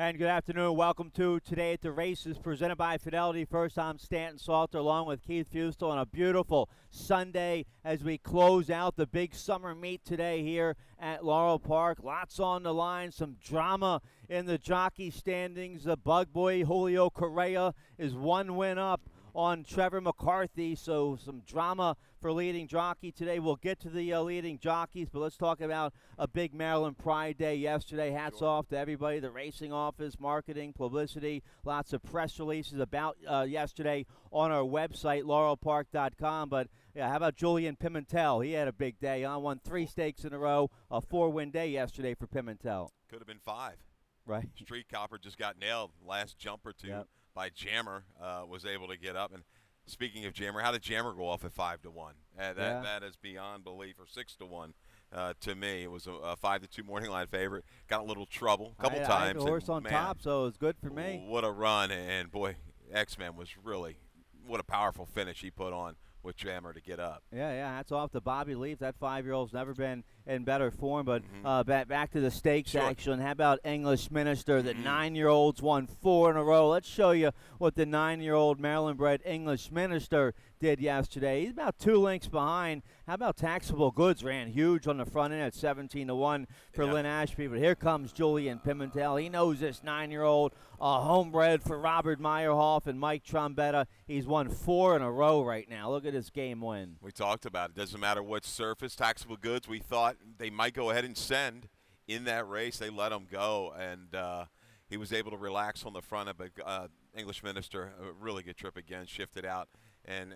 And good afternoon. Welcome to Today at the Races, presented by Fidelity. First, I'm Stanton Salter along with Keith Fustel on a beautiful Sunday as we close out the big summer meet today here at Laurel Park. Lots on the line, some drama in the jockey standings. The Bug Boy Julio Correa is one win up on Trevor McCarthy, so some drama for leading jockey today. We'll get to the leading jockeys, but let's talk about a big Maryland Pride Day yesterday. Hats off to everybody, the racing office, marketing, publicity, lots of press releases about yesterday on our website, laurelpark.com. But yeah, how about Julian Pimentel? He had a big day. Won 3 stakes in a row, a 4-win day yesterday for Pimentel. Could have been 5. Right. Street Copper just got nailed last jump or two. Yep. By Jammer, was able to get up. And speaking of Jammer, how did Jammer go off at 5-1? That is beyond belief. Or 6-1 to me. It was a 5-2 morning line favorite. Got a little trouble a couple times. I had the horse on top, so it was good for me. What a run! And boy, X-Men was really what a powerful finish he put on with Jammer to get up. Yeah, hats off to Bobby Leaf. That 5-year-old's never been in better form. But back to the stakes action. How about English Minister? The 9-year-olds won 4 in a row. Let's show you what the 9-year-old Maryland-bred English Minister did yesterday. He's about 2 lengths behind. How about Taxable Goods? Ran huge on the front end at 17-1 for Lynn Ashby. But here comes Julian Pimentel. He knows this 9-year-old, a homebred for Robert Meyerhoff and Mike Trombetta. He's won 4 in a row right now. Look at this game win. We talked about it. Doesn't matter what surface. Taxable Goods, we thought they might go ahead and send in that race. They let him go, and he was able to relax on the front of it. English Minister, a really good trip again, shifted out. And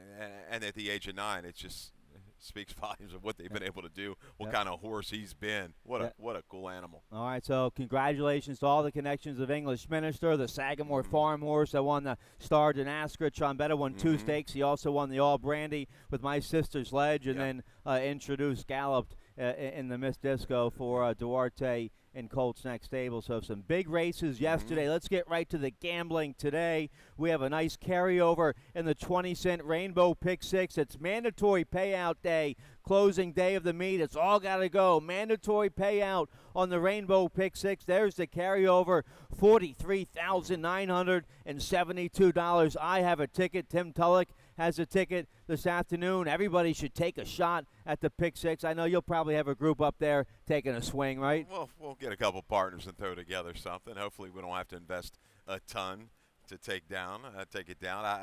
at the age of 9, it just speaks volumes of what they've been able to do, what kind of horse he's been. What a cool animal. All right, so congratulations to all the connections of English Minister, the Sagamore Farm horse that won the Star Dinaskra. Trombetta won 2 stakes. He also won the All Brandy with My Sister's Ledge, and then introduced Galloped in the Miss Disco for Duarte in Colts Neck Stable. So some big races yesterday. Let's get right to the gambling today. We have a nice carryover in the 20-cent Rainbow Pick 6. It's mandatory payout day, closing day of the meet. It's all got to go. Mandatory payout on the Rainbow Pick 6. There's the carryover, $43,972. I have a ticket. Tim Tulloch has a ticket this afternoon. Everybody should take a shot at the Pick 6. I know you'll probably have a group up there taking a swing, right? Well, we'll get a couple partners and throw together something. Hopefully we don't have to invest a ton to take it down. I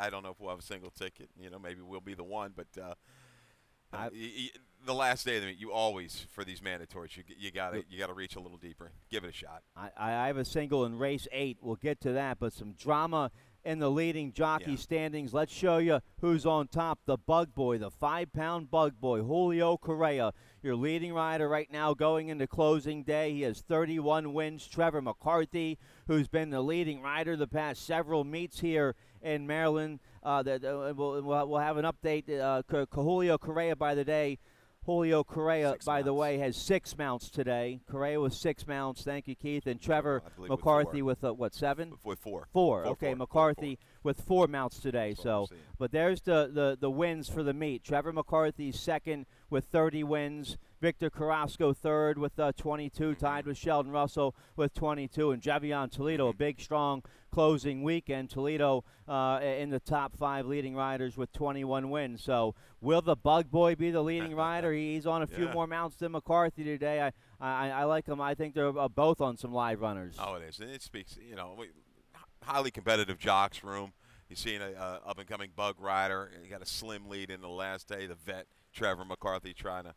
don't know if we'll have a single ticket. Maybe we'll be the one, but the last day of the meet, you always, for these mandatories, you got to reach a little deeper. Give it a shot. I have a single in race 8. We'll get to that, but some drama in the leading jockey standings. Let's show you who's on top. The Bug Boy, the 5-pound Bug Boy, Julio Correa, your leading rider right now going into closing day. He has 31 wins. Trevor McCarthy, who's been the leading rider the past several meets here in Maryland. We'll have an update. Julio Correa by the day. Julio Correa, by the way, has 6 mounts today. Correa with 6 mounts. Thank you, Keith. And Trevor McCarthy with 7? With 4. 4. Okay, McCarthy with 4 mounts today. But there's the wins for the meet. Trevor McCarthy second with 30 wins. Victor Carrasco third with 22, tied with Sheldon Russell with 22. And Javion Toledo, a big, strong closing weekend. Toledo in the top 5 leading riders with 21 wins. So will the Bug Boy be the leading rider? He's on a few more mounts than McCarthy today. I like him. I think they're both on some live runners. Oh, it is. And it speaks, highly competitive jocks room. You've seen an up-and-coming bug rider. You got a slim lead in the last day. The vet, Trevor McCarthy, trying to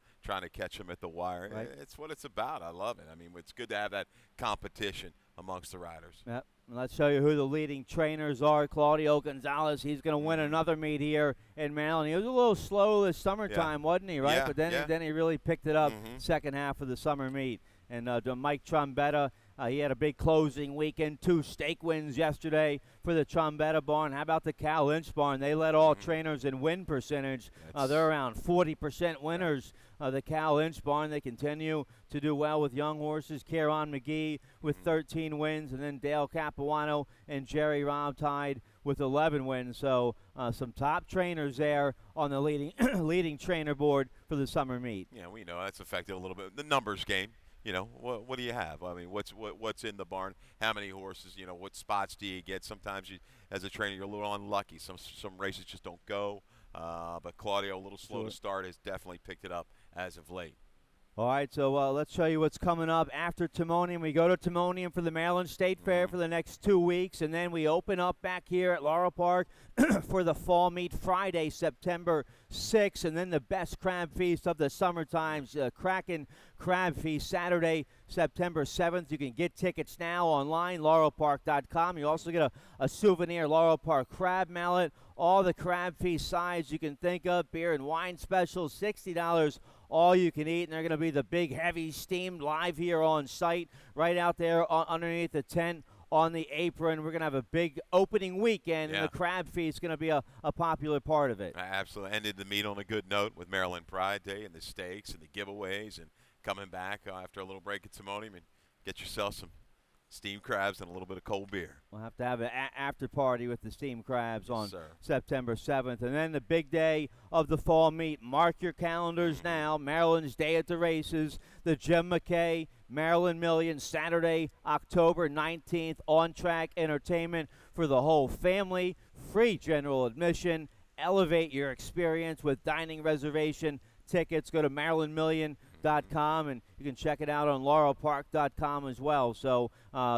catch him at the wire. Right. It's what it's about. I love it. I mean, it's good to have that competition amongst the riders. Yep. Let's show you who the leading trainers are. Claudio Gonzalez, he's going to win another meet here in Maryland. He was a little slow this summertime, wasn't he, right? Yeah, but then he really picked it up second half of the summer meet. And Mike Trombetta, he had a big closing weekend, 2 stake wins yesterday for the Trombetta barn. How about the Cal Lynch barn? They led all trainers in win percentage. They're around 40% winners. The Cal Lynch barn, they continue to do well with young horses. Kieran McGee with 13 wins, and then Dale Capuano and Jerry Robb tied with 11 wins. So some top trainers there on the leading trainer board for the summer meet. Yeah, we know that's affected a little bit. The numbers game. what do you have? I mean, what's in the barn? How many horses? What spots do you get? Sometimes you, as a trainer, you're a little unlucky. Some races just don't go. But Claudio, a little slow to start, has definitely picked it up as of late. All right, so let's show you what's coming up after Timonium. We go to Timonium for the Maryland State Fair for the next 2 weeks, and then we open up back here at Laurel Park for the fall meet Friday, September 6th, and then the best crab feast of the summer times, Kraken Crab Feast, Saturday, September 7th. You can get tickets now online, laurelpark.com. You also get a souvenir Laurel Park crab mallet, all the crab feast sides you can think of, beer and wine specials, $60 all you can eat, and they're going to be the big, heavy steamed live here on site, right out there underneath the tent on the apron. We're going to have a big opening weekend, and the crab feast is going to be a popular part of it. Absolutely. Ended the meet on a good note with Maryland Pride Day and the steaks and the giveaways, and coming back after a little break at Timonium and get yourself some steamed crabs and a little bit of cold beer. We'll have to have an after party with the steamed crabs on sir. September 7th. And then the big day of the fall meet. Mark your calendars now. Maryland's Day at the Races. The Jim McKay Maryland Million, Saturday, October 19th. On-track entertainment for the whole family. Free general admission. Elevate your experience with dining reservation tickets. Go to MarylandMillion.com, and you can check it out on laurelpark.com as well. So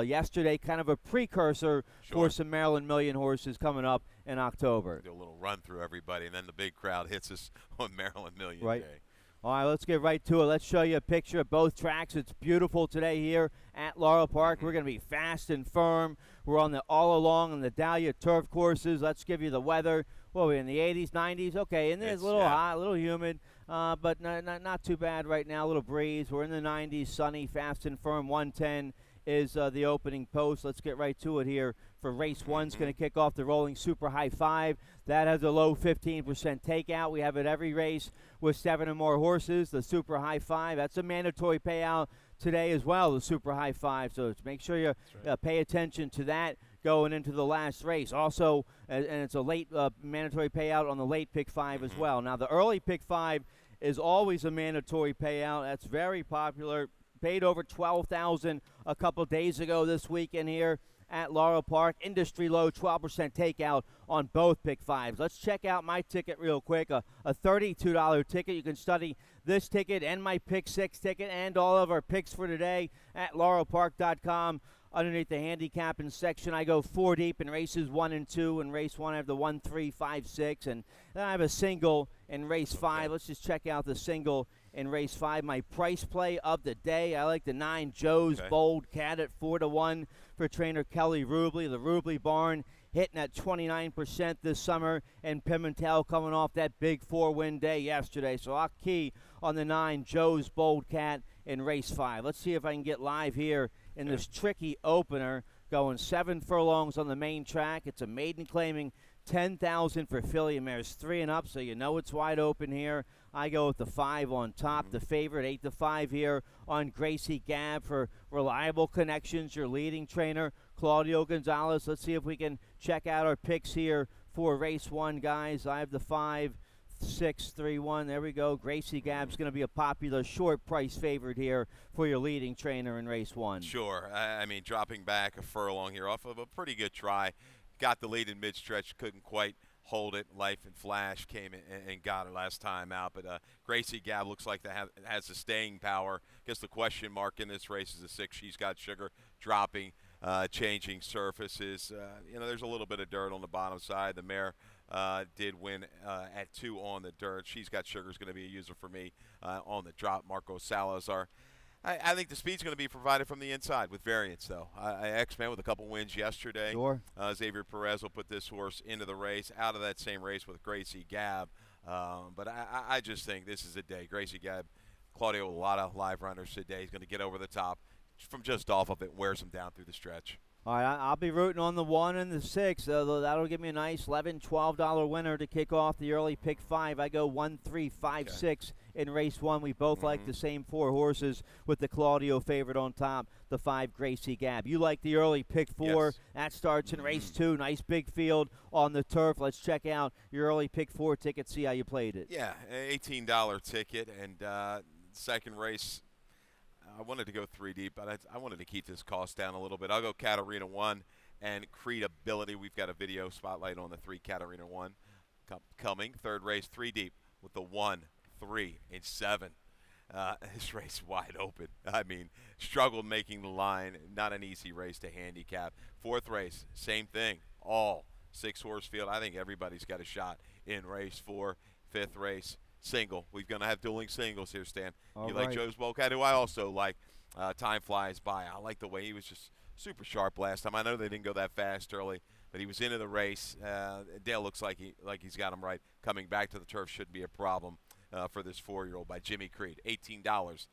yesterday, kind of a precursor for some Maryland Million horses coming up in October. Do a little run through everybody, and then the big crowd hits us on Maryland Million Day. All right, let's get right to it. Let's show you a picture of both tracks. It's beautiful today here at Laurel Park. We're going to be fast and firm. We're on the all along on the Dahlia turf courses. Let's give you the weather. Well, we're in the 80s, 90s. Okay, and it's a little hot, a little humid, but not too bad right now. A little breeze. We're in the 90s, sunny, fast and firm. 110 is the opening post. Let's get right to it here. For race one, it's going to kick off the rolling super high 5. That has a low 15% takeout. We have it every race with 7 or more horses. The super high 5, that's a mandatory payout today as well, the super high 5. So make sure you pay attention to that going into the last race. Also, and it's a late mandatory payout on the late pick 5 as well. Now, the early pick 5 is always a mandatory payout. That's very popular. Paid over $12,000 a couple days ago this weekend here at Laurel Park. Industry low 12% takeout on both pick 5s. Let's check out my ticket real quick. A $32 ticket. You can study this ticket and my pick 6 ticket and all of our picks for today at laurelpark.com. Underneath the handicapping section, I go 4 deep in races 1 and 2. In race 1, I have the 1, 3, 5, 6. And then I have a single in race 5. Let's just check out the single in race 5. My price play of the day, I like the 9 Joe's Bold Cat at 4-1 for trainer Kelly Rubley. The Rubley barn hitting at 29% this summer, and Pimentel coming off that big 4-win day yesterday. So I'll key on the 9 Joe's Bold Cat in race 5. Let's see if I can get live here in this tricky opener, going 7 furlongs on the main track. It's a maiden claiming $10,000 for filly mares 3 and up, so you know it's wide open here. I go with the 5 on top, the favorite 8-5 here on Gracie Gabb for reliable connections. Your leading trainer, Claudio Gonzalez. Let's see if we can check out our picks here for race 1, guys. I have the 5, 6, 3, 1. There we go. Gracie Gabb's going to be a popular short price favorite here for your leading trainer in race 1. Sure. I mean, dropping back a furlong here off of a pretty good try. Got the lead in mid-stretch, couldn't quite hold it. Life and Flash came in and got it last time out. But Gracie Gabb looks like that has the staying power. I guess the question mark in this race is the 6. She's got Sugar dropping, changing surfaces. There's a little bit of dirt on the bottom side. The mare did win at 2 on the dirt. She's got Sugar's going to be a user for me on the drop. Marco Salazar. I think the speed's going to be provided from the inside with variance, though. X-Men with a couple wins yesterday. Sure. Xavier Perez will put this horse into the race, out of that same race with Gracie Gabb. But I just think this is a day. Gracie Gabb, Claudio, a lot of live runners today. He's going to get over the top from just off of it, wears him down through the stretch. All right, I'll be rooting on the 1 and the 6. That'll give me a nice $11, $12 winner to kick off the early pick 5. I go 1, 3, 5, 6 in race 1. We both like the same 4 horses with the Claudio favorite on top, the 5 Gracie Gabb. You like the early pick 4. Yes. That starts in race 2. Nice big field on the turf. Let's check out your early pick 4 ticket, see how you played it. Yeah, $18 ticket, and second race I wanted to go 3 deep, but I wanted to keep this cost down a little bit. I'll go Katarina 1 and Creedability. We've got a video spotlight on the 3 Katarina 1 coming. Third race, 3 deep with the 1, 3, and 7. This race wide open. I mean, struggled making the line. Not an easy race to handicap. Fourth race, same thing. All 6-horse field. I think everybody's got a shot in race 4. Fifth race, single. We're going to have dueling singles here, Stan. All you right. like Joe's Bowcat, who I also like. Time flies by. I like the way he was just super sharp last time. I know they didn't go that fast early, but he was into the race. Dale looks like he's got him right. Coming back to the turf shouldn't be a problem for this 4-year-old by Jimmy Creed. $18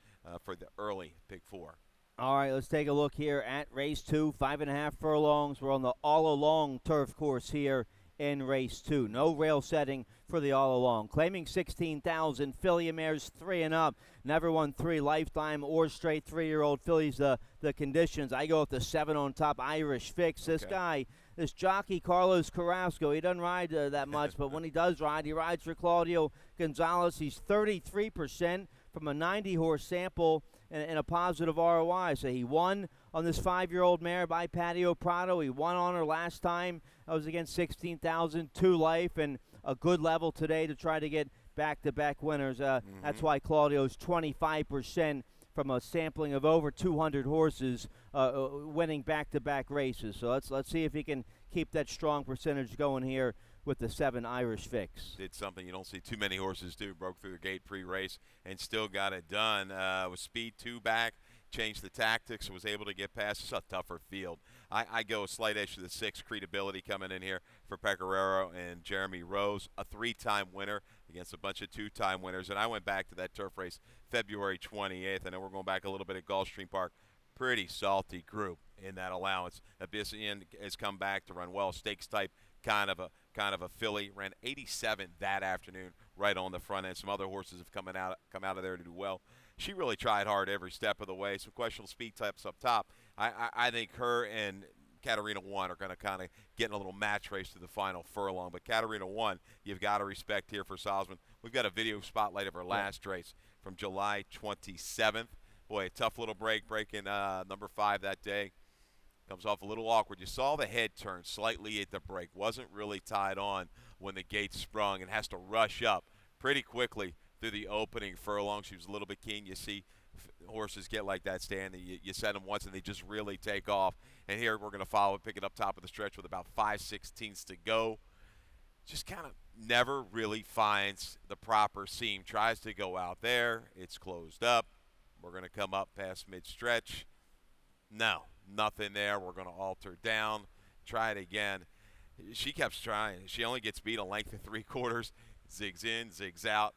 for the early pick 4. All right, let's take a look here at race 2, 5.5 furlongs. We're on the all-along turf course here in race 2. No rail setting for the all-along. Claiming 16,000, filly mares 3 and up. Never won 3 lifetime or straight 3-year-old fillies. The conditions, I go with the 7 on top, Irish Fix. This guy, this jockey, Carlos Carrasco, he doesn't ride that much, but when he does ride, he rides for Claudio Gonzalez. He's 33% from a 90-horse sample and a positive ROI. So he won on this 5-year-old mare by Patio Prado. He won on her last time. That was against 16,000, 2 life, and a good level today to try to get back-to-back winners. That's why Claudio's 25% from a sampling of over 200 horses winning back-to-back races. So let's see if he can keep that strong percentage going here with the 7 Irish Fix. Did something you don't see too many horses do. Broke through the gate pre-race and still got it done. With speed 2 back, changed the tactics, was able to get past. It's a tougher field. I go a slight edge to the 6, Creedability coming in here for Pecoraro and Jeremy Rose, a 3-time winner against a bunch of 2-time winners. And I went back to that turf race February 28th. I know we're going back a little bit at Gulfstream Park. Pretty salty group in that allowance. Abyssinian has come back to run well, stakes type kind of a filly. Ran 87 that afternoon right on the front end. Some other horses have come out of there to do well. She really tried hard every step of the way. Some questionable speed types up top. I think her and Katarina 1 are going to kind of get in a little match race to the final furlong. But Katarina 1, you've got to respect here for Salzman. We've got a video spotlight of her last race from July 27th. Boy, a tough little breaking number 5 that day. Comes off a little awkward. You saw the head turn slightly at the break. Wasn't really tied on when the gate sprung and has to rush up pretty quickly through the opening furlong. She was a little bit keen. You see horses get like that, Stan. You set them once and they just really take off. And here we're going to follow it, pick it up top of the stretch with about 5/16 to go. Just kind of never really finds the proper seam. Tries to go out there. It's closed up. We're going to come up past mid-stretch. No, nothing there. We're going to alter down. Try it again. She kept trying. She only gets beat a length of 3/4. Zigs in, zigs out.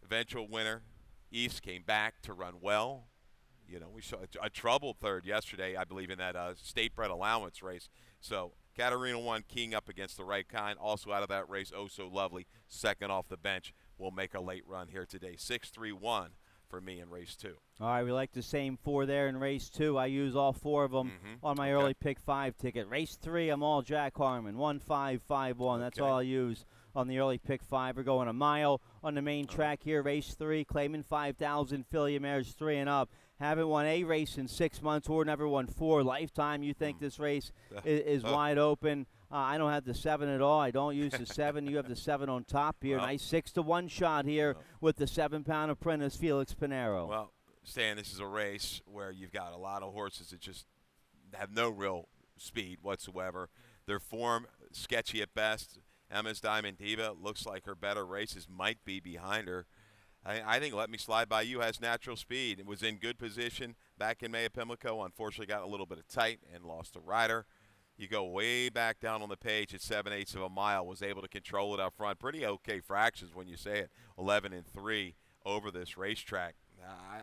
Eventual winner. East came back to run well. You know, we saw a troubled third yesterday, I believe, in that state-bred allowance race. So Katarina 1 keying up against the right kind. Also out of that race, Oh So Lovely, second off the bench, will make a late run here today. 6-3-1 for me in race 2. All right, we like the same 4 there in race 2. I use all 4 of them on my early pick 5 ticket. Race 3, I'm all Jack Harmon, 1-5-5-1. That's all I use on the early pick 5. We're going a mile on the main track here. Race 3, claiming 5,000, filly mares 3 and up. Haven't won a race in 6 months or never won 4 lifetime. You think this race is wide open. I don't have the 7 at all. I don't use the 7. You have the 7 on top here. Well, nice 6-1 shot here with the 7-pound apprentice, Felix Pinero. Well, Stan, this is a race where you've got a lot of horses that just have no real speed whatsoever. Their form, sketchy at best. Emma's Diamond Diva looks like her better races might be behind her. I think Let Me Slide By You has natural speed. It was in good position back in May at Pimlico. Unfortunately got a little bit of tight and lost a rider. You go way back down on the page at 7/8 of a mile, was able to control it up front. Pretty okay fractions when you say it, 11-3 over this racetrack.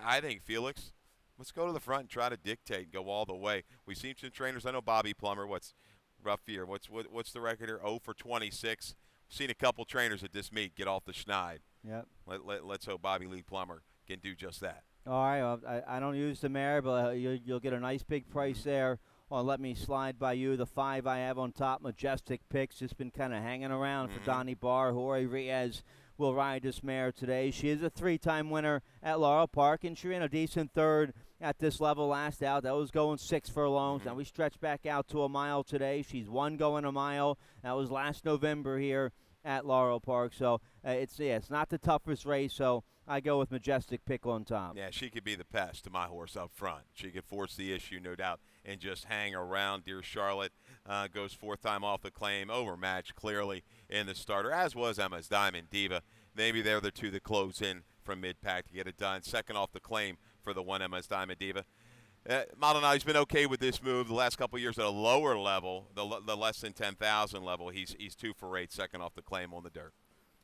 I think Felix, let's go to the front and try to dictate and go all the way. We've seen some trainers. I know Bobby Plummer, what's rough year. What's the record here? 0 for 26. We've seen a couple trainers at this meet get off the schneid. Yep. Let's hope Bobby Lee Plummer can do just that. All right, well, I don't use the mare, but you'll get a nice big price there on Let Me Slide By You. The 5 I have on top, Majestic Picks, just been kind of hanging around for Donnie Barr. Jorge Riaz will ride this mare today. She is a 3-time winner at Laurel Park, and she ran a decent third at this level last out. That was going 6 furlongs. Now we stretch back out to a mile today. She's won going a mile. That was last November here at Laurel Park. So it's not the toughest race, so I go with Majestic Pickle on top. Yeah, she could be the pest to my horse up front. She could force the issue, no doubt, and just hang around. Dear Charlotte goes 4th time off the claim, overmatched clearly in the starter, as was Emma's Diamond Diva. Maybe they're the two that close in from mid-pack to get it done. 2nd off the claim for the one Emma's Diamond Diva. Maldonado's been okay with this move the last couple of years at a lower level, the less than 10,000 level. He's 2 for 8, 2nd off the claim on the dirt.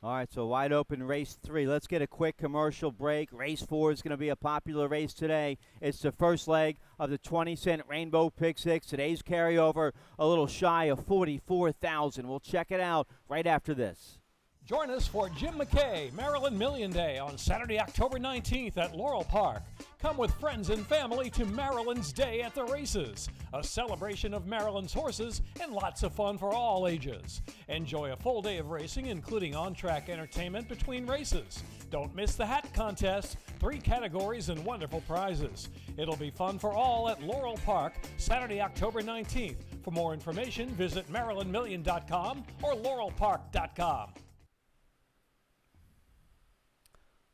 All right, so wide open race 3. Let's get a quick commercial break. Race 4 is going to be a popular race today. It's the first leg of the 20-cent Rainbow Pick 6. Today's carryover a little shy of 44,000. We'll check it out right after this. Join us for Jim McKay Maryland Million Day on Saturday, October 19th at Laurel Park. Come with friends and family to Maryland's Day at the Races, a celebration of Maryland's horses and lots of fun for all ages. Enjoy a full day of racing, including on-track entertainment between races. Don't miss the hat contest, 3 categories and wonderful prizes. It'll be fun for all at Laurel Park, Saturday, October 19th. For more information, visit MarylandMillion.com or LaurelPark.com.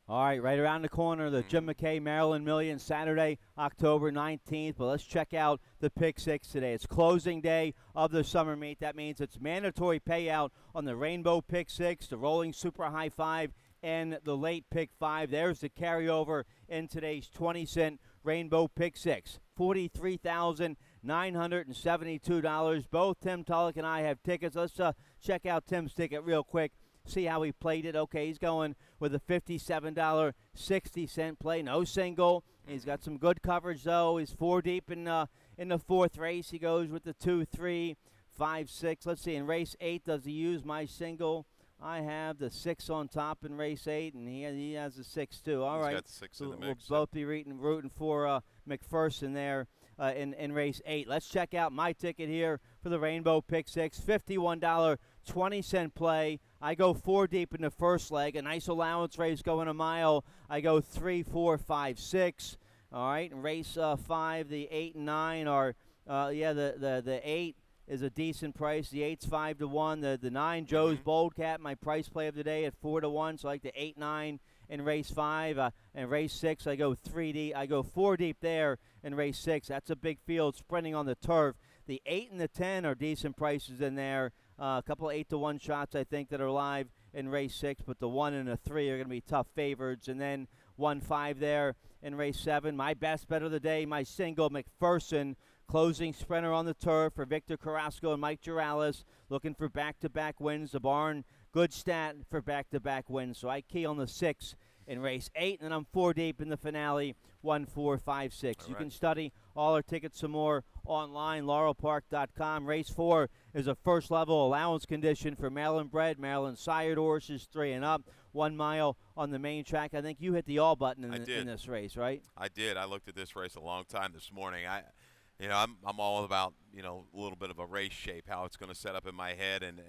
All right, right around the corner, the Jim McKay Maryland Million, Saturday, October 19th. But let's check out the Pick 6 today. It's closing day of the summer meet. That means it's mandatory payout on the Rainbow Pick 6, the Rolling Super High 5, and the Late Pick 5. There's the carryover in today's 20-cent Rainbow Pick 6. $43,972. Both Tim Tulloch and I have tickets. Let's check out Tim's ticket real quick. See how he played it. Okay, he's going with a $57.60 play. No single. He's got some good coverage, though. He's 4 deep in the 4th race. He goes with the 2, 3, 5, 6. Let's see. In race 8, does he use my single? I have the 6 on top in race 8, and he has the 6, too. All right. He's got the 6 in the mix. We'll both be rooting for McPherson there in race 8. Let's check out my ticket here for the Rainbow Pick 6. $51.20 play. I go 4 deep in the first leg. A nice allowance race going a mile. I go 3, 4, 5, 6. All right. In race 5, the 8 and 9 are, the 8 is a decent price. The 8's 5 to 1. The 9, Joe's Bold Cat, my price play of the day at 4 to 1. So I like the 8, 9 in race 5. In race 6, I go 3 deep. I go 4 deep there in race 6. That's a big field sprinting on the turf. The 8 and the 10 are decent prices in there. A couple of 8 to 1 shots, I think, that are live in race 6, but the 1 and the 3 are going to be tough favorites. And then 1, 5 there in race 7. My best bet of the day, my single, McPherson, closing sprinter on the turf for Victor Carrasco and Mike Girales, looking for back-to-back wins. The barn, good stat for back-to-back wins. So I key on the 6 in race 8, and then I'm 4 deep in the finale, 1, 4, 5, 6. You can study all our tickets some more online, laurelpark.com. Race 4 is a first-level allowance condition for Maryland-bred, Maryland-sired horses, 3 and up, 1 mile on the main track. I think you hit the all button in this race, right? I did. I looked at this race a long time this morning. I'm all about, a little bit of a race shape, how it's going to set up in my head, and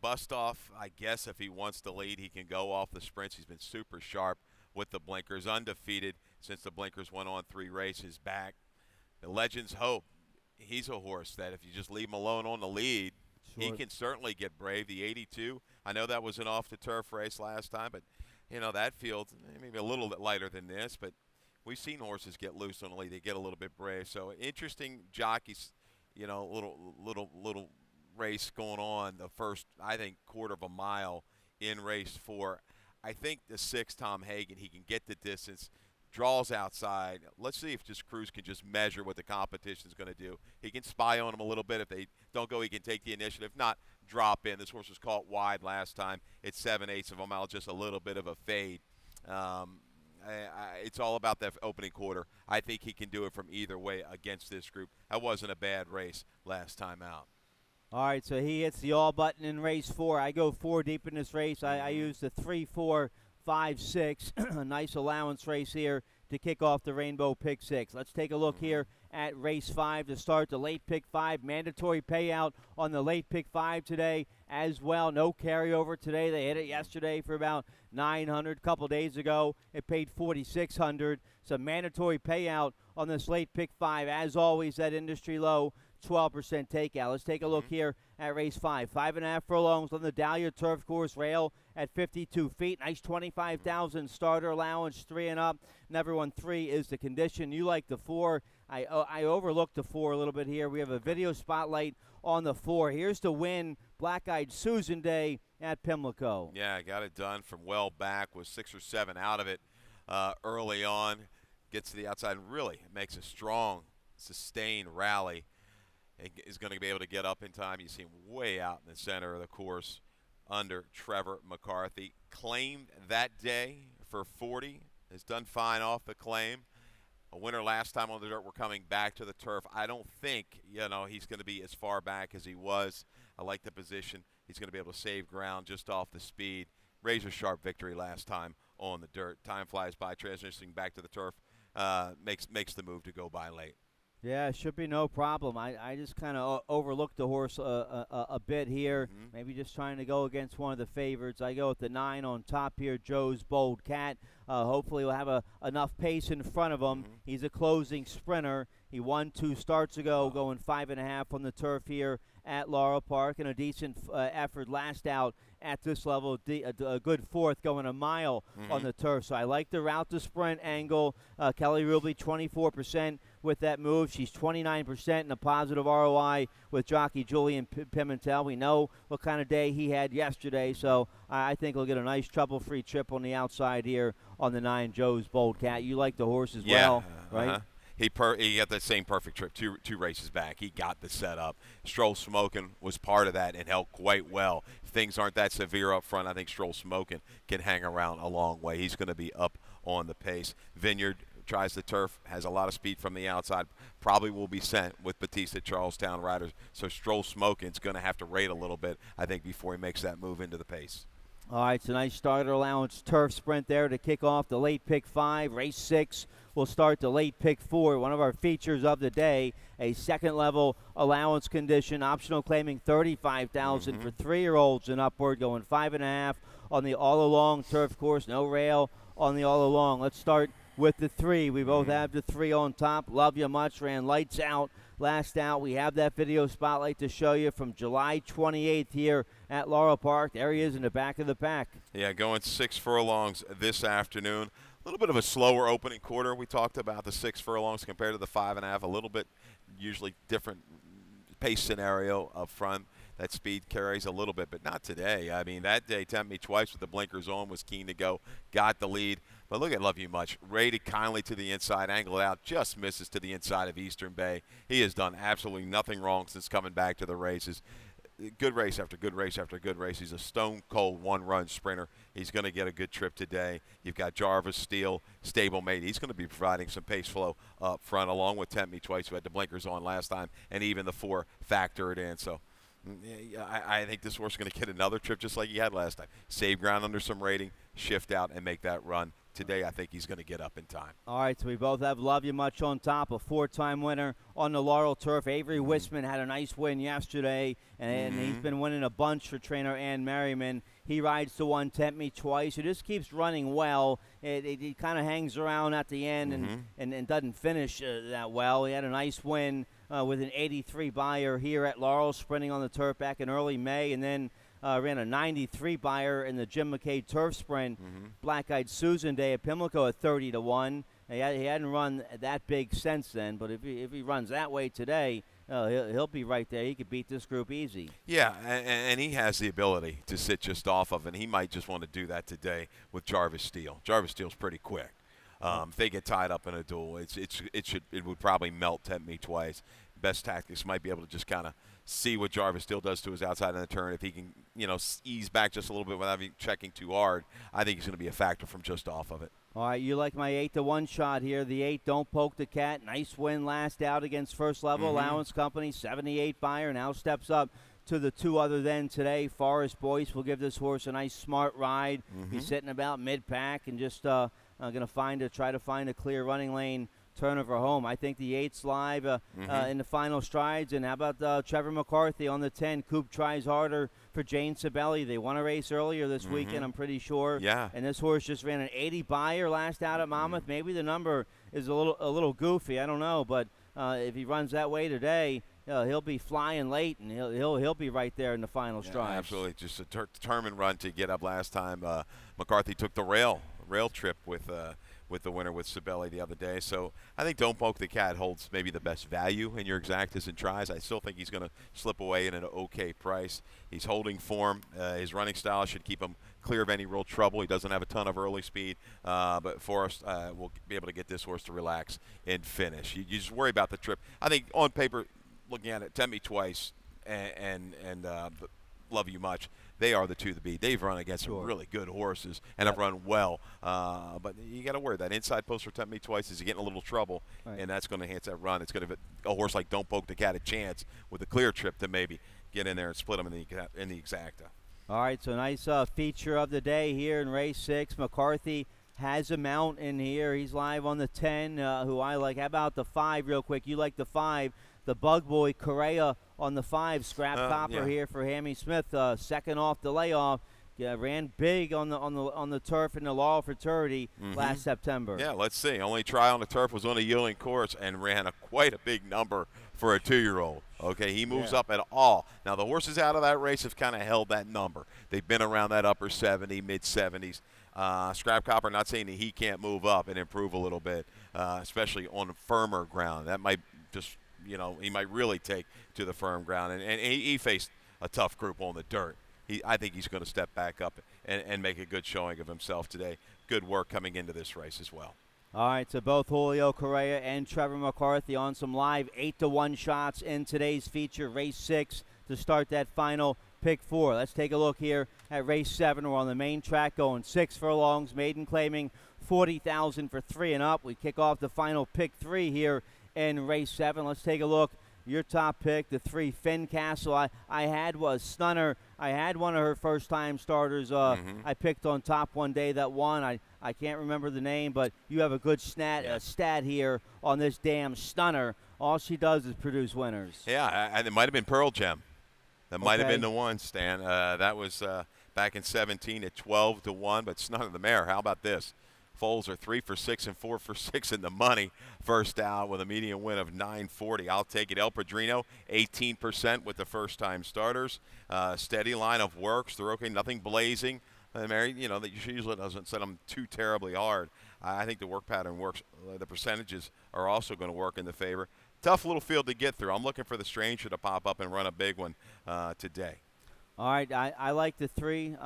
Bustoff, I guess if he wants to lead, he can go off the sprints. He's been super sharp with the blinkers, undefeated since the blinkers went on 3 races back. The Legends Hope, he's a horse that if you just leave him alone on the lead, he can certainly get brave. The 82, I know that was an off-the-turf race last time, but, that field, maybe a little bit lighter than this, but we've seen horses get loose on the lead. They get a little bit brave. So interesting jockeys, little race going on the first, I think, quarter of a mile in race 4. I think the 6, Tom Hagen, he can get the distance, draws outside. Let's see if just Cruz can just measure what the competition is going to do. He can spy on them a little bit. If they don't go, he can take the initiative. If not, drop in. This horse was caught wide last time. It's 7/8 of a mile, just a little bit of a fade. It's all about that opening quarter. I think he can do it from either way against this group. That wasn't a bad race last time out. All right, so he hits the all button in race 4. I go 4 deep in this race. I use the 3, 4, 5, 6. A nice allowance race here. to kick off the Rainbow Pick 6. Let's take a look here at race 5 to start the late pick 5. Mandatory payout on the late pick 5 today as well. No carryover today. They hit it yesterday for about $900. A couple days ago, it paid $4,600. So mandatory payout on this late pick 5. As always, that industry low, 12% takeout. Let's take a look here at race 5. 5.5 furlongs on the Dahlia Turf Course rail at 52 feet. Nice 25,000 starter allowance, 3 and up. Never won 3 is the condition. You like the 4. I overlooked the 4 a little bit here. We have a video spotlight on the 4. Here's the win, Black-Eyed Susan Day at Pimlico. Yeah, got it done from well back, was 6 or 7 out of it early on. Gets to the outside and really makes a strong, sustained rally. Is going to be able to get up in time. You see him way out in the center of the course under Trevor McCarthy. Claimed that day for 40. Has done fine off the claim. A winner last time on the dirt. We're coming back to the turf. I don't think, he's going to be as far back as he was. I like the position. He's going to be able to save ground just off the speed. Razor sharp victory last time on the dirt. Time flies by. Transitioning back to the turf makes the move to go by late. Yeah, it should be no problem. I just kind of overlooked the horse a bit here. Maybe just trying to go against one of the favorites. I go with the 9 on top here, Joe's Bold Cat. Hopefully we'll have enough pace in front of him. He's a closing sprinter. He won 2 starts ago, going 5.5 on the turf here at Laurel Park, and a decent effort last out at this level. A good 4th, going a mile on the turf. So I like the route to sprint angle. Kelly Rubley, 24% with that move. She's 29% in a positive ROI with jockey Julian Pimentel. We know what kind of day he had yesterday, so I think he'll get a nice trouble-free trip on the outside here on the 9 Joe's Bold Cat. You like the horse as well, right? He got the same perfect trip two races back. He got the setup. Stroll Smokin' was part of that and held quite well. If things aren't that severe up front, I think Stroll Smokin' can hang around a long way. He's going to be up on the pace. Vineyard tries the turf, has a lot of speed from the outside, probably will be sent with Batista Charlestown riders. So Stroll Smokin's going to have to rate a little bit, I think, before he makes that move into the pace. All right, so nice starter allowance turf sprint there to kick off the late pick 5. Race 6 will start the late pick 4. One of our features of the day, a second level allowance condition, optional claiming 35,000 for 3-year-olds and upward, going 5.5 on the all along turf course. No rail on the all along. Let's start with the 3. We both have the 3 on top. Love You Much ran lights out last out. We have that video spotlight to show you from July 28th here at Laurel Park. There he is in the back of the pack. Yeah, going 6 furlongs this afternoon. A little bit of a slower opening quarter. We talked about the 6 furlongs compared to the 5.5. A little bit usually different pace scenario up front. That speed carries a little bit, but not today. I mean, that day, Tempt Me Twice with the blinkers on, was keen to go, got the lead. But look at Love You Much. Rated kindly to the inside, angled out, just misses to the inside of Eastern Bay. He has done absolutely nothing wrong since coming back to the races. Good race after good race after good race. He's a stone-cold one-run sprinter. He's going to get a good trip today. You've got Jarvis Steele, stablemate. He's going to be providing some pace flow up front, along with Tempt Me Twice, who had the blinkers on last time, and even the 4 factored in. So I think this horse is going to get another trip just like he had last time. Save ground under some rating, shift out, and make that run. Today, I think he's going to get up in time. All right, so we both have Love You Much on top, a 4-time winner on the Laurel turf. Avery Wisman had a nice win yesterday, and he's been winning a bunch for trainer Ann Merriman. He rides the 1, Tempt Me Twice. He just keeps running well. He kind of hangs around at the end and doesn't finish that well. He had a nice win with an 83 buyer here at Laurel, sprinting on the turf back in early May, and then ran a 93 buyer in the Jim McKay turf sprint. Black-Eyed Susan Day at Pimlico at 30-1. He hadn't run that big since then, but if he runs that way today, he'll be right there. He could beat this group easy. Yeah, and he has the ability to sit just off of, and he might just want to do that today with Jarvis Steele. Jarvis Steele's pretty quick. If they get tied up in a duel, it would probably melt Tempt Me Twice. Best tactics might be able to just kind of see what Jarvis Steele does to his outside in the turn. If he can, ease back just a little bit without checking too hard, I think he's going to be a factor from just off of it. All right, you like my 8-1 shot here. The 8, Don't Poke the Cat. Nice win last out against First Level Allowance Company. 78 buyer, now steps up to the 2 other than today. Forrest Boyce will give this horse a nice smart ride. He's sitting about mid-pack and just going to try to find a clear running lane turnover home. I think the 8's live in the final strides. And how about Trevor McCarthy on the 10? Coop tries harder for Jane Sibeli. They won a race earlier this weekend, I'm pretty sure. Yeah. And this horse just ran an 80 buyer last out at Monmouth. Maybe the number is a little goofy. I don't know, but if he runs that way today, he'll be flying late, and he'll be right there in the final strides. Absolutely, just a determined run to get up last time. McCarthy took the rail trip with the winner with Sibeli the other day. So I think Don't Poke the Cat holds maybe the best value in your exactas and tries. I still think he's going to slip away in an okay price. He's holding form. His running style should keep him clear of any real trouble. He doesn't have a ton of early speed, but Forrest will be able to get this horse to relax and finish. You just worry about the trip. I think on paper, looking at it, Tempt Me Twice and Love You Much, they are the two to beat. They've run against some really good horses and have run well. But you got to worry that inside post for Tempt Me Twice is getting a little trouble, and that's going to enhance that run. It's going to give a horse like Don't Poke the Cat a chance with a clear trip to maybe get in there and split them in the exacta. All right, so nice feature of the day here in race 6. McCarthy has a mount in here. He's live on the 10, who I like. How about the 5 real quick? You like the 5. The Bug Boy Correa on the 5. Scrap Copper here for Hammy Smith. Second off the layoff. Ran big on the turf in the Laurel fraternity last September. Yeah, let's see. Only try on the turf was on a yielding course and ran quite a big number for a 2-year-old. Okay, he moves up at all. Now, the horses out of that race have kind of held that number. They've been around that upper 70, mid-70s. Scrap Copper, not saying that he can't move up and improve a little bit, especially on firmer ground. That might just, he might really take to the firm ground. And he faced a tough group on the dirt. I think he's going to step back up and make a good showing of himself today. Good work coming into this race as well. All right, so both Julio Correa and Trevor McCarthy on some live 8-1 shots in today's feature, race 6, to start that final pick 4. Let's take a look here at race 7. We're on the main track going 6 furlongs, maiden claiming 40,000 for 3 and up. We kick off the final pick 3 here in race 7. Let's take a look. Your top pick, the 3 Fincastle. I had was Stunner. I had one of her first-time starters. I picked on top one day that won. I can't remember the name, but you have a good stat here on this damn Stunner. All she does is produce winners. Yeah, and it might have been Pearl Gem. That might have been the one, Stan. That was back in 17 at 12-1, but Stunner the mare. How about this? Foals are 3 for 6 and 4 for 6 in the money. First out with a median win of $9.40. I'll take it. El Padrino, 18% with the first-time starters. Steady line of works. They're okay. Nothing blazing. Mary, that usually doesn't set them too terribly hard. I think the work pattern works. The percentages are also going to work in the favor. Tough little field to get through. I'm looking for the Stranger to pop up and run a big one today. All right. I like the 3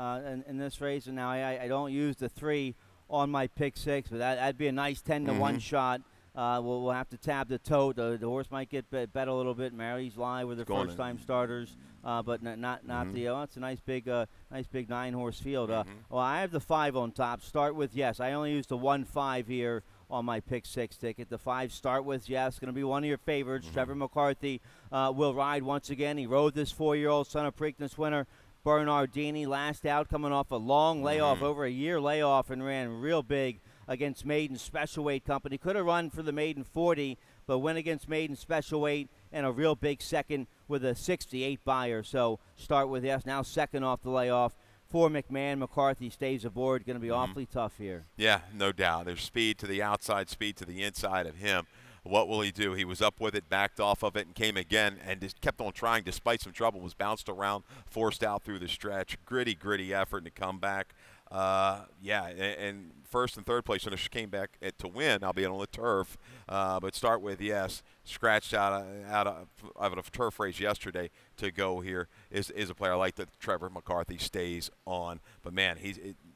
in this race, and now I don't use the 3 on my pick 6, but that'd be a nice 10-1 shot. We'll have to tab the tote. The horse might get bet a little bit. Mary's live with the first-time starters, but not the. It's a nice big 9-horse field. Well, I have the 5 on top. Start with yes. I only used the 1-5 here on my pick 6 ticket. The 5 start with yes. Going to be one of your favorites. Trevor McCarthy will ride once again. He rode this 4-year-old son of Preakness winner Bernardini last out, coming off a long layoff, over a year layoff, and ran real big against Maiden Special Weight Company. Could have run for the Maiden 40, but went against Maiden Special Weight and a real big second with a 68 buyer. So start with yes. Now second off the layoff for McMahon. McCarthy stays aboard. Going to be awfully tough here. Yeah, no doubt. There's speed to the outside, speed to the inside of him. What will he do? He was up with it, backed off of it, and came again, and just kept on trying despite some trouble. Was bounced around, forced out through the stretch. Gritty effort to come back. And first and third place finisher came back to win, albeit on the turf. But start with yes. Scratched out of a turf race yesterday to go here is a player like that. Trevor McCarthy stays on. But man,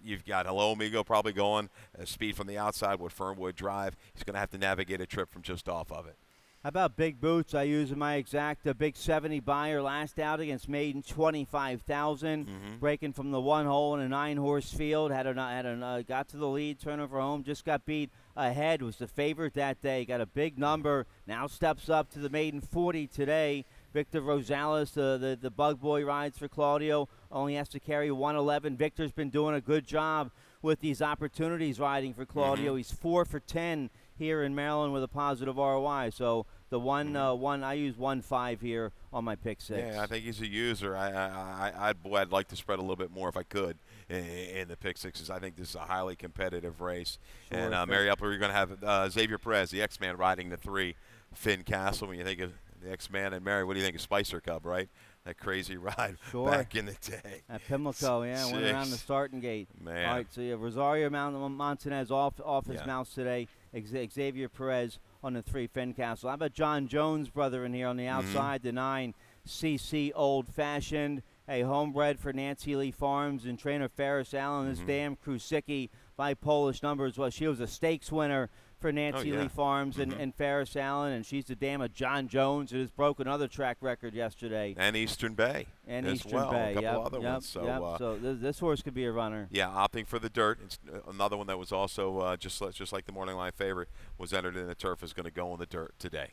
you've got Hello Amigo probably going. Speed from the outside with Fernwood Drive. He's going to have to navigate a trip from just off of it. How about Big Boots? I use in my exact big 70 buyer last out against Maiden 25,000. Breaking from the 1 hole in a 9-horse field. Got to the lead, turnover home. Just got beat ahead. Was the favorite that day. Got a big number. Now steps up to the Maiden 40 today. Victor Rosales, the Bug Boy rides for Claudio. Only has to carry 111. Victor's been doing a good job with these opportunities riding for Claudio. He's 4 for 10 here in Maryland with a positive ROI. So the I use 1.5 here on my pick 6. Yeah, I think he's a user. I'd like to spread a little bit more if I could in the pick 6s. I think this is a highly competitive race. Sure, And Mary Upper, you're going to have Xavier Perez, the X-Man, riding the 3. Finn Castle. When you think of the X-Man and Mary, what do you think of Spicer Cub, right? That crazy ride back in the day. At Pimlico, yeah, went around the starting gate. Man. All right, so you have Rosario Montanez off his mounts today. Xavier Perez on the 3, Finn Castle. How about John Jones' brother in here on the outside, the 9, CC Old Fashioned, a homebred for Nancy Lee Farms, and trainer Ferris Allen. This dam Krusicki by Polish numbers. Well, she was a stakes winner for Nancy Lee Farms and Ferris Allen, and she's the dam of John Jones, who has broke another track record yesterday. And Eastern Bay. And as Eastern well. Bay, A couple other ones. So this horse could be a runner. Yeah, opting for the dirt. It's another one that was also just like the Morning Line favorite was entered in the turf is going to go in the dirt today.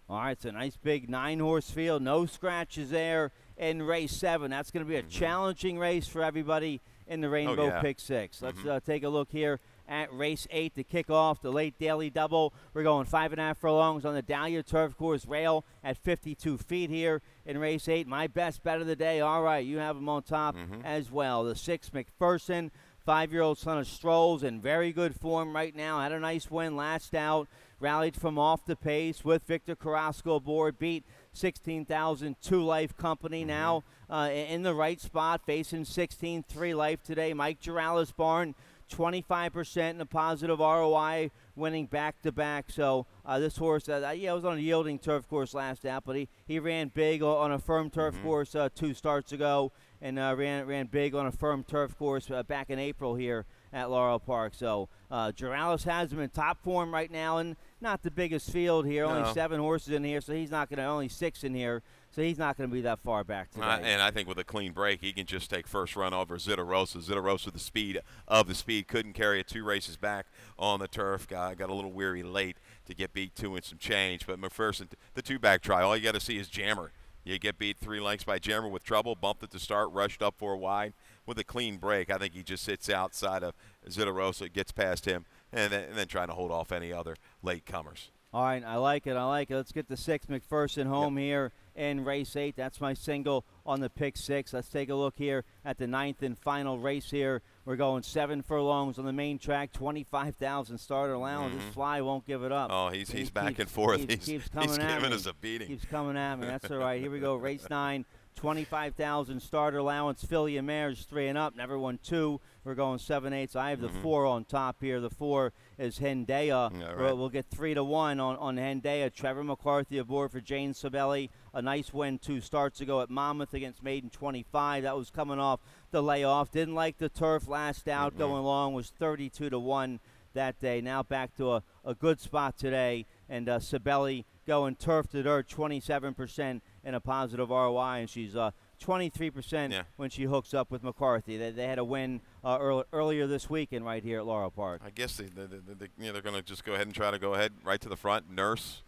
All right, it's a nice big 9-horse field. No scratches there in race 7. That's going to be a challenging race for everybody in the Rainbow Pick 6. Let's take a look here at race 8 to kick off the late daily double. We're going 5.5 furlongs on the Dahlia Turf Course rail at 52 feet here in race 8. My best bet of the day. All right, you have them on top as well. The 6 McPherson, 5-year-old son of Strolls, in very good form right now. Had a nice win last out. Rallied from off the pace with Victor Carrasco aboard. Beat 16,000 Two Life Company now in the right spot, facing 16-3 Life today. Mike Girales Barn, 25% in a positive ROI, winning back-to-back. So this horse, was on a yielding turf course last out, but he ran big on a firm turf course 2 starts ago, and ran big on a firm turf course back in April here at Laurel Park. So Girales has him in top form right now, and not the biggest field here. No. Only 7 horses in here, so he's not going to, only 6 in here, so he's not going to be that far back today. And I think with a clean break, he can just take first run over Zitarosa. Zitarosa, the speed of the speed, couldn't carry it 2 races back on the turf. Got a little weary late to get beat 2 and some change. But McPherson, the 2-back try, all you got to see is Jammer. You get beat 3 lengths by Jammer with trouble, bumped at the start, rushed up 4 wide. With a clean break, I think he just sits outside of Zitarosa, gets past him, and then trying to hold off any other late comers. All right, I like it. Let's get the 6 McPherson home here in race 8. That's my single on the pick 6. Let's take a look here at the 9th and final race here. We're going 7 furlongs on the main track, 25,000 starter allowance. This fly won't give it up. Oh, he's back and forth. He's coming he's at giving me. us a beating. Keeps coming at me. That's all right. Here we go. Race 9. 25,000 starter allowance. Filia Mares 3 and up. Never won 2. We're going 7/8. I have the 4 on top here. The 4 is Hendaya. Right. We'll get 3-1 on Hendaya. Trevor McCarthy aboard for Jane Sabelli. A nice win 2 starts ago at Monmouth against Maiden 25. That was coming off the layoff. Didn't like the turf last out. Going long was 32-1 that day. Now back to a good spot today. And Sabelli going turf to dirt, 27% in a positive ROI, and she's 23% when she hooks up with McCarthy. They had a win earlier this weekend right here at Laurel Park. I guess they're going to just go ahead and try to go ahead right to the front, nurse,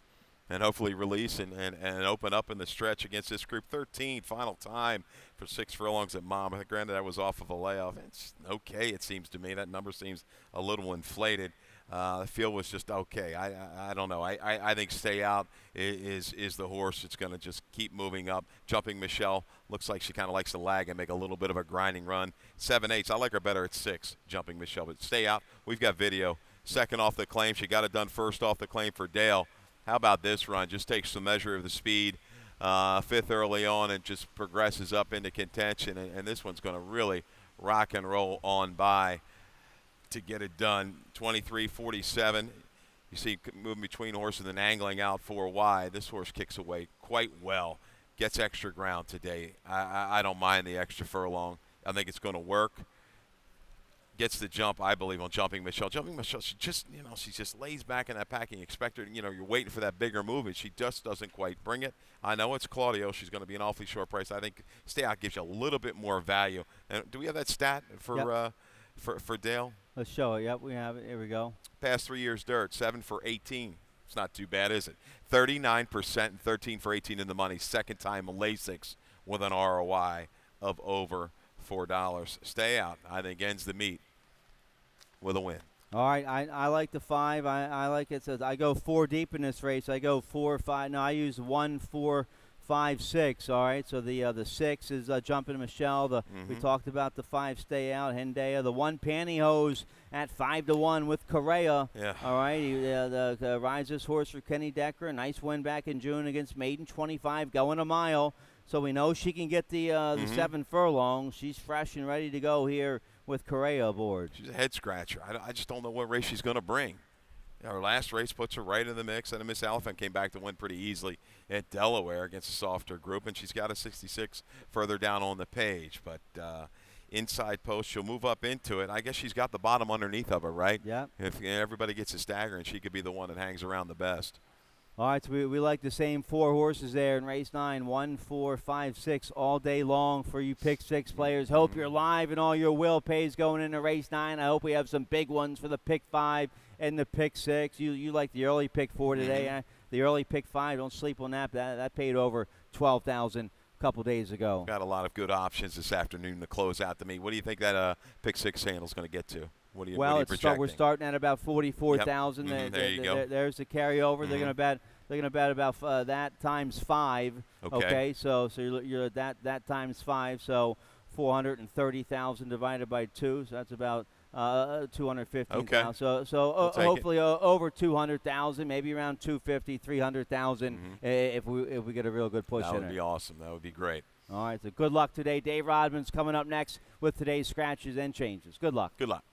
and hopefully release and open up in the stretch against this group. 13, final time for 6 furlongs at Monmouth. Granted, that was off of a layoff. It's okay, it seems to me. That number seems a little inflated. The field was just okay. I don't know. I think Stay Out is the horse. It's going to just keep moving up. Jumping Michelle looks like she kind of likes to lag and make a little bit of a grinding run. 7/8. I like her better at 6, Jumping Michelle. But Stay Out, we've got video. Second off the claim. She got it done first off the claim for Dale. How about this run? Just takes some measure of the speed. 5th early on and just progresses up into contention. And this one's going to really rock and roll on by to get it done. 23-47. You see moving between horses and then angling out 4 wide. This horse kicks away quite well. Gets extra ground today. I don't mind the extra furlong. I think it's going to work. Gets the jump, I believe, on Jumping Michelle. Jumping Michelle, she just lays back in that pack and you expect her, you're waiting for that bigger move, and she just doesn't quite bring it. I know it's Claudio. She's going to be an awfully short price. I think Stay Out gives you a little bit more value. And do we have that stat for Dale? Let's show it. Yep, we have it. Here we go. Past 3 years dirt, 7 for 18. It's not too bad, is it? 39% and 13 for 18 in the money. Second time Lasix with an ROI of over $4. Stay Out, I think, ends the meet. with a win. All right, I like the 5. I like it. I go 4 deep in this race. I go 4, 5. No, I use 1, 4, 5, 6. All right, so the 6 is Jumping Michelle. We talked about the 5 Stay Out, Hendaya. The 1 Pantyhose at 5-1 with Correa. Yeah. All right, the rides this horse for Kenny Decker. Nice win back in June against Maiden 25, going a mile. So we know she can get the 7 furlongs. She's fresh and ready to go here with Correa aboard. She's a head scratcher. I just don't know what race she's going to bring. Her last race puts her right in the mix, and Miss Elephant came back to win pretty easily at Delaware against a softer group, and she's got a 66 further down on the page. But inside post, she'll move up into it. I guess she's got the bottom underneath of her, right? Yeah. If everybody gets a stagger, and she could be the one that hangs around the best. All right, so we like the same 4 horses there in race 9, 1, 4, 5, 6 all day long for you pick 6 players. Hope you're live and all your will pays going into race 9. I hope we have some big ones for the pick 5 and the pick 6. You like the early pick 4 today. The early pick 5, don't sleep on that. That paid over $12,000 a couple days ago. Got a lot of good options this afternoon to close out the meet. What do you think that pick 6 handle is going to get to? What are you projecting? We're starting at about 44,000. Yep. There you go. There's the carryover. They're going to bet about that times 5. Okay. So you're at that times 5. So 430,000 divided by 2. So that's about 215,000. Okay. So hopefully over 200,000, maybe around 250, 300,000 if we get a real good push in it. That would be awesome. That would be great. All right. So good luck today. Dave Rodman's coming up next with today's scratches and changes. Good luck. Good luck.